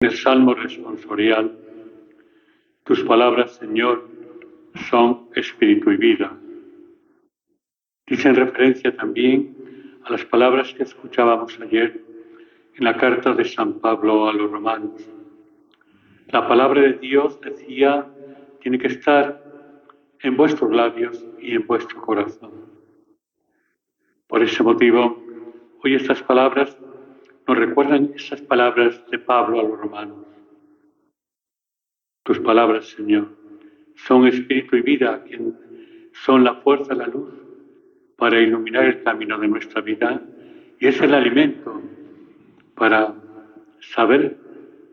En el Salmo responsorial, tus palabras, Señor, son espíritu y vida. Dice en referencia también a las palabras que escuchábamos ayer en la carta de San Pablo a los romanos. La palabra de Dios, decía, tiene que estar en vuestros labios y en vuestro corazón. Por ese motivo, hoy estas palabras nos recuerdan esas palabras de Pablo a los romanos. Tus palabras, Señor, son espíritu y vida, son la fuerza, la luz para iluminar el camino de nuestra vida, y es el alimento para saber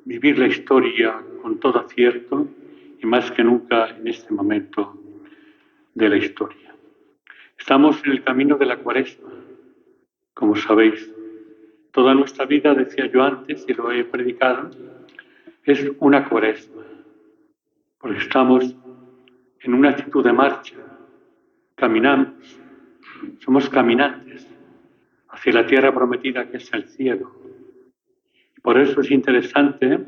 vivir la historia con todo acierto y más que nunca en este momento de la historia. Estamos en el camino de la Cuaresma, como sabéis. Toda nuestra vida, decía yo antes y lo he predicado, es una Cuaresma, porque estamos en una actitud de marcha, caminamos, somos caminantes hacia la tierra prometida que es el cielo. Y por eso es interesante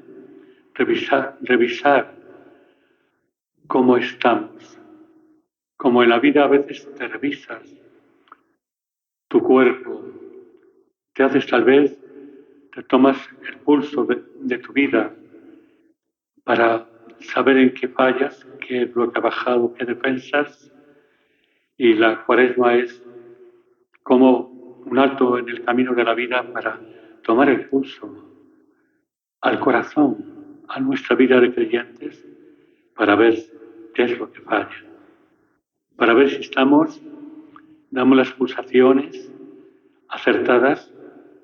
revisar cómo estamos. Como en la vida a veces te revisas tu cuerpo, te haces tal vez, te tomas el pulso de tu vida para saber en qué fallas, qué es lo que ha bajado, qué defensas. Y la Cuaresma es como un alto en el camino de la vida para tomar el pulso al corazón, a nuestra vida de creyentes, para ver qué es lo que falla, para ver si damos las pulsaciones acertadas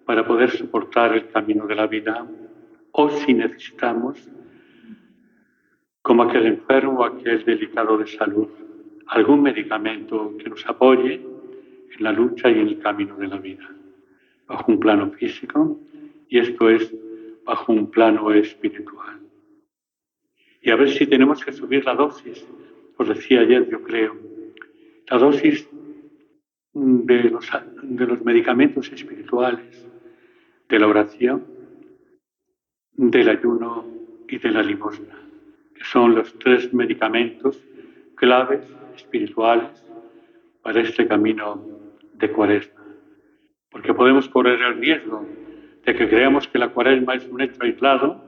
para poder soportar el camino de la vida, o si necesitamos, como aquel enfermo o aquel delicado de salud, algún medicamento que nos apoye en la lucha y en el camino de la vida, bajo un plano físico, y esto es bajo un plano espiritual. Y a ver si tenemos que subir la dosis, os decía ayer, yo creo, la dosis de los medicamentos espirituales, de la oración, del ayuno y de la limosna, que son los tres medicamentos claves espirituales para este camino de Cuaresma. Porque podemos correr el riesgo de que creamos que la Cuaresma es un hecho aislado.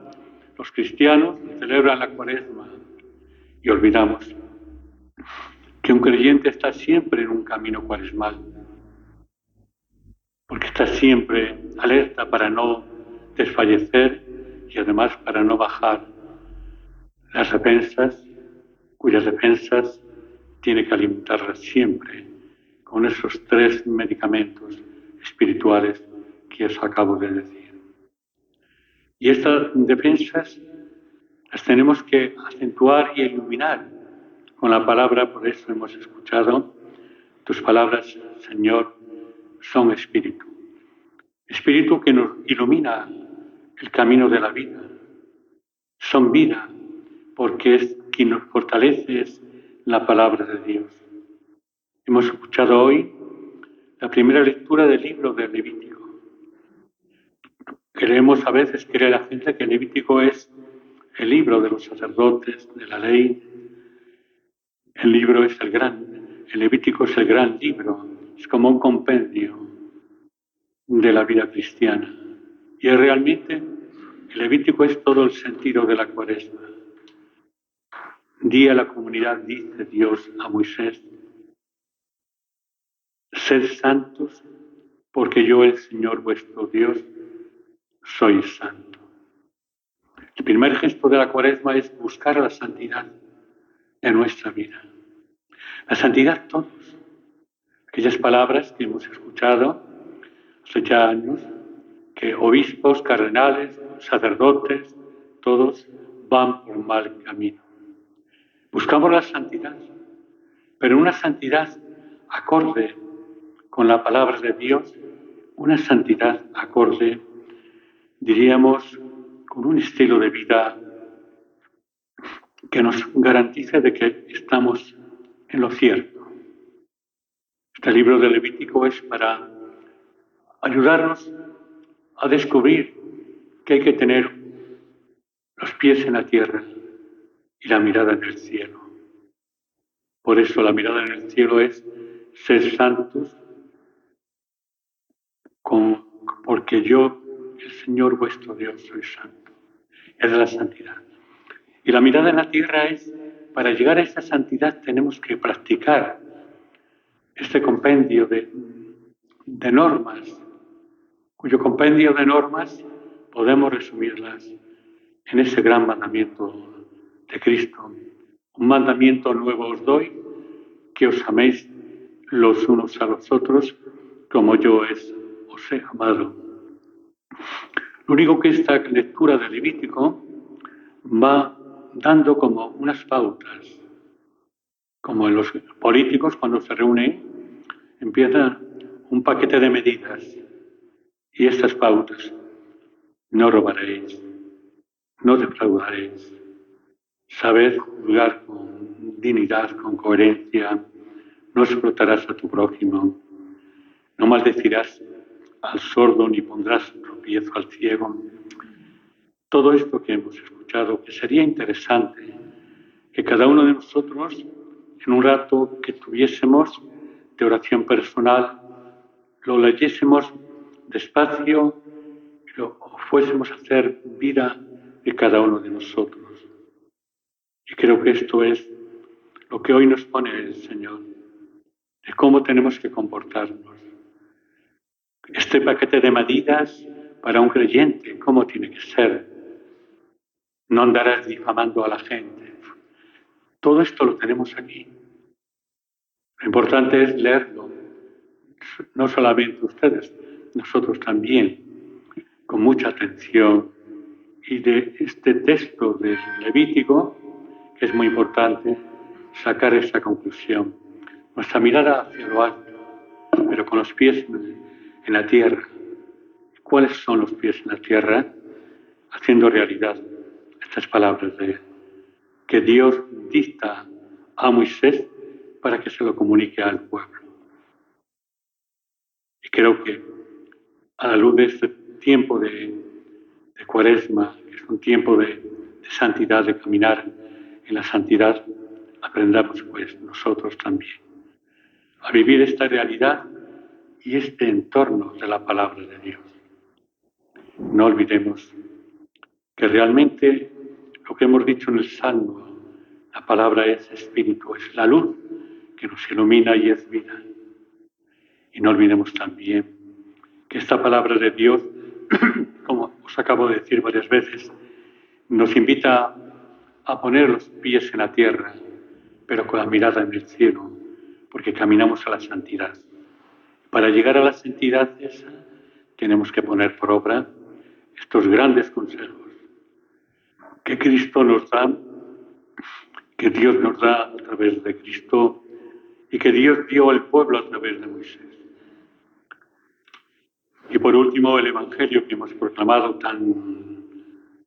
Los cristianos celebran la Cuaresma y olvidamos que un creyente está siempre en un camino cuaresmal, porque está siempre alerta para no desfallecer y además para no bajar las defensas, cuyas defensas tiene que alimentarlas siempre con esos tres medicamentos espirituales que os acabo de decir. Y estas defensas las tenemos que acentuar y iluminar con la palabra. Por eso hemos escuchado, tus palabras, Señor, son espíritu. Espíritu que nos ilumina el camino de la vida. Son vida, porque es quien nos fortalece, es la palabra de Dios. Hemos escuchado hoy la primera lectura del libro de Levítico. Creemos a veces, cree la gente, que Levítico es el libro de los sacerdotes, de la ley. El Levítico es el gran libro, es como un compendio de la vida cristiana. Y realmente el Levítico es todo el sentido de la Cuaresma. Di a la comunidad, dice Dios a Moisés, sed santos, porque yo, el Señor vuestro Dios, soy santo. El primer gesto de la Cuaresma es buscar la santidad en nuestra vida. La santidad todos. Aquellas palabras que hemos escuchado hace ya años, que obispos, cardenales, sacerdotes, todos van por mal camino. Buscamos la santidad, pero una santidad acorde con la palabra de Dios, una santidad acorde, diríamos, con un estilo de vida que nos garantice de que estamos en lo cierto. Este libro de Levítico es para ayudarnos a descubrir que hay que tener pies en la tierra y la mirada en el cielo. Por eso la mirada en el cielo es ser santos, porque yo, el Señor vuestro Dios, soy santo. Es la santidad. Y la mirada en la tierra es, para llegar a esa santidad tenemos que practicar este compendio de normas, cuyo compendio de normas podemos resumirlas en ese gran mandamiento de Cristo. Un mandamiento nuevo os doy, que os améis los unos a los otros como yo os he amado. Lo único que esta lectura de Levítico va dando como unas pautas, como en los políticos cuando se reúnen, empieza un paquete de medidas y estas pautas: no robaréis, no defraudaréis, sabed juzgar con dignidad, con coherencia, no explotarás a tu prójimo, no maldecirás al sordo ni pondrás tropiezo al ciego. Todo esto que hemos escuchado, que sería interesante que cada uno de nosotros, en un rato que tuviésemos de oración personal, lo leyésemos despacio y lo fuésemos a hacer vida de cada uno de nosotros. Y creo que esto es lo que hoy nos pone el Señor, de cómo tenemos que comportarnos. Este paquete de medidas para un creyente, ¿cómo tiene que ser? No andarás difamando a la gente. Todo esto lo tenemos aquí. Lo importante es leerlo, no solamente ustedes, nosotros también, con mucha atención. Y de este texto del Levítico, que es muy importante, sacar esa conclusión. Nuestra mirada hacia lo alto, pero con los pies en la tierra. ¿Cuáles son los pies en la tierra? Haciendo realidad estas palabras que Dios dicta a Moisés para que se lo comunique al pueblo. Y creo que a la luz de este tiempo de Cuaresma, que es un tiempo de santidad, de caminar en la santidad, aprendamos pues nosotros también a vivir esta realidad y este entorno de la palabra de Dios. No olvidemos que realmente lo que hemos dicho en el Salmo, la palabra es espíritu, es la luz que nos ilumina y es vida. Y no olvidemos también que esta palabra de Dios, como os acabo de decir varias veces, nos invita a poner los pies en la tierra, pero con la mirada en el cielo, porque caminamos a la santidad. Para llegar a la santidad esa, tenemos que poner por obra estos grandes consejos que Cristo nos da, que Dios nos da a través de Cristo y que Dios dio al pueblo a través de Moisés. Y por último, el Evangelio que hemos proclamado, tan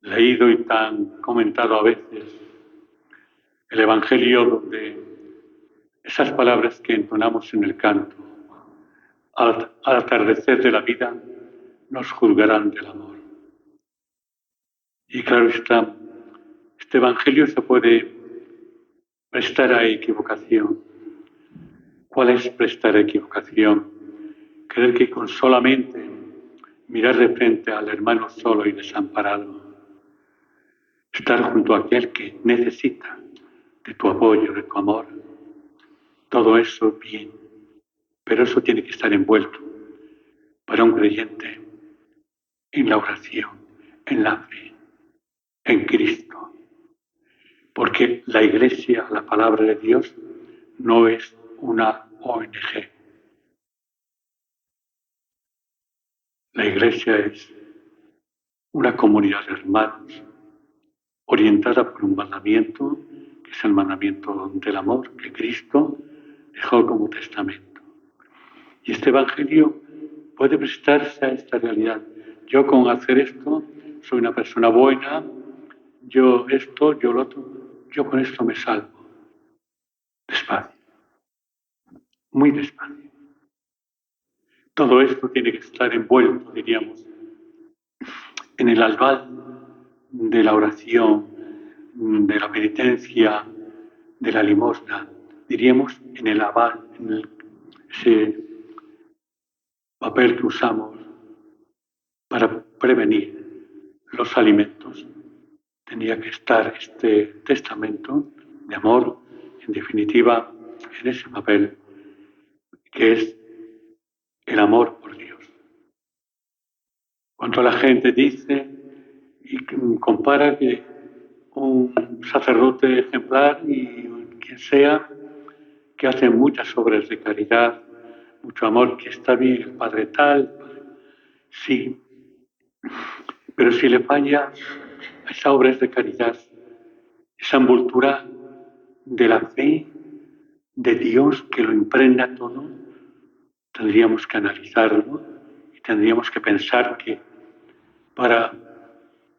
leído y tan comentado a veces, el Evangelio donde esas palabras que entonamos en el canto, al atardecer de la vida, nos juzgarán del amor. Y claro está, este Evangelio se puede prestar a equivocación. ¿Cuál es prestar a equivocación? Creer que con solamente mirar de frente al hermano solo y desamparado, estar junto a aquel que necesita de tu apoyo, de tu amor, todo eso bien, pero eso tiene que estar envuelto para un creyente en la oración, en la fe, en Cristo. Porque la Iglesia, la palabra de Dios, no es una ONG. La Iglesia es una comunidad de hermanos orientada por un mandamiento, que es el mandamiento del amor, que Cristo dejó como testamento. Y este Evangelio puede prestarse a esta realidad. Yo con hacer esto soy una persona buena, yo esto, yo lo otro, yo con esto me salvo. Despacio, muy despacio. Todo esto tiene que estar envuelto, diríamos, en el albal de la oración, de la penitencia, de la limosna, diríamos en el aval, en ese papel que usamos para prevenir los alimentos. Tenía que estar este testamento de amor, en definitiva, en ese papel que es el amor por Dios. Cuando la gente dice y compara que un sacerdote ejemplar y quien sea, que hace muchas obras de caridad, mucho amor, que está bien el padre tal, sí, pero si le falla a esas obras de caridad, esa envoltura de la fe de Dios que lo impregna todo, tendríamos que analizarlo y tendríamos que pensar que para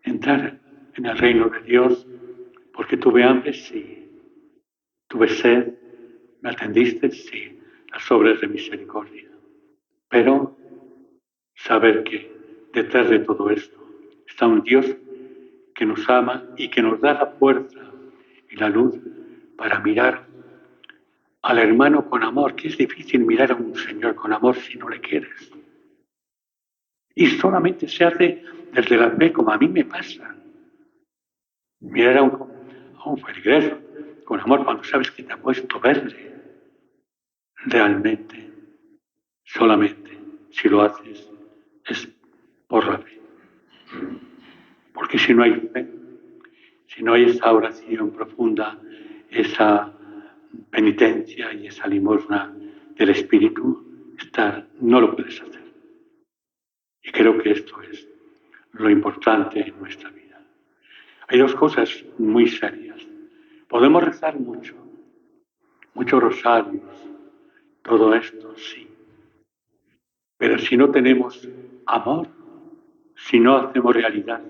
entrar en el reino de Dios, porque tuve hambre, sí, tuve sed, me atendiste, sí, las obras de misericordia, pero saber que detrás de todo esto está un Dios que nos ama y que nos da la fuerza y la luz para mirar al hermano con amor, que es difícil mirar a un Señor con amor si no le quieres. Y solamente se hace desde la fe, como a mí me pasa. Mirar a un feligreso con amor cuando sabes que te ha puesto verde. Realmente, solamente, si lo haces, es por la fe. Porque si no hay fe, si no hay esa oración profunda, esa penitencia y esa limosna del Espíritu, no lo puedes hacer. Y creo que esto es lo importante en nuestra vida. Hay dos cosas muy serias. Podemos rezar muchos rosarios, todo esto, sí. Pero si no tenemos amor, si no hacemos realidad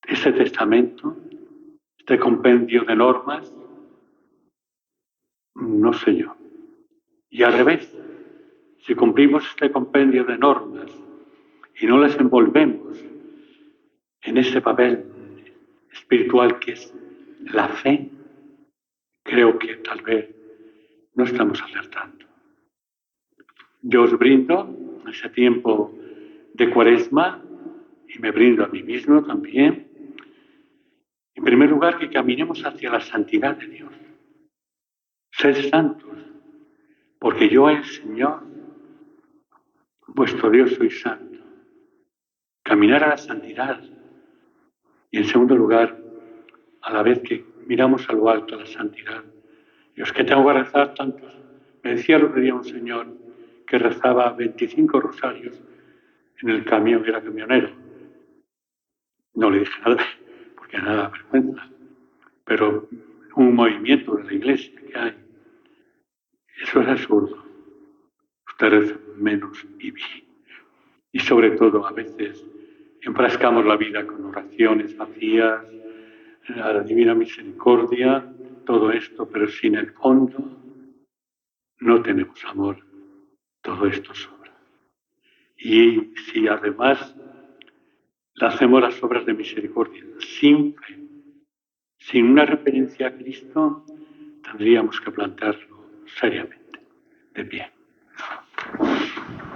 ese testamento, este compendio de normas, no sé yo. Y al revés, si cumplimos este compendio de normas y no las envolvemos en ese papel espiritual que es la fe, creo que tal vez no estamos acertando. Yo os brindo ese tiempo de Cuaresma y me brindo a mí mismo también. En primer lugar, que caminemos hacia la santidad de Dios. Sed santos, porque yo, el Señor, vuestro Dios, soy santo. Caminar a la santidad. Y en segundo lugar, a la vez que miramos a lo alto, a la santidad. Dios, que tengo que rezar tantos. Me decía el otro día un señor que rezaba 25 rosarios en el camión, era camionero. No le dije nada, porque nada vergüenza. Pero un movimiento de la iglesia que hay, eso es absurdo. Usted reza menos y bien. Y sobre todo, a veces enfrascamos la vida con oraciones vacías, a la divina misericordia, todo esto, pero si en el fondo no tenemos amor, todo esto sobra. Y si además le hacemos las obras de misericordia sin fe, sin una referencia a Cristo, tendríamos que plantearlo seriamente, de pie.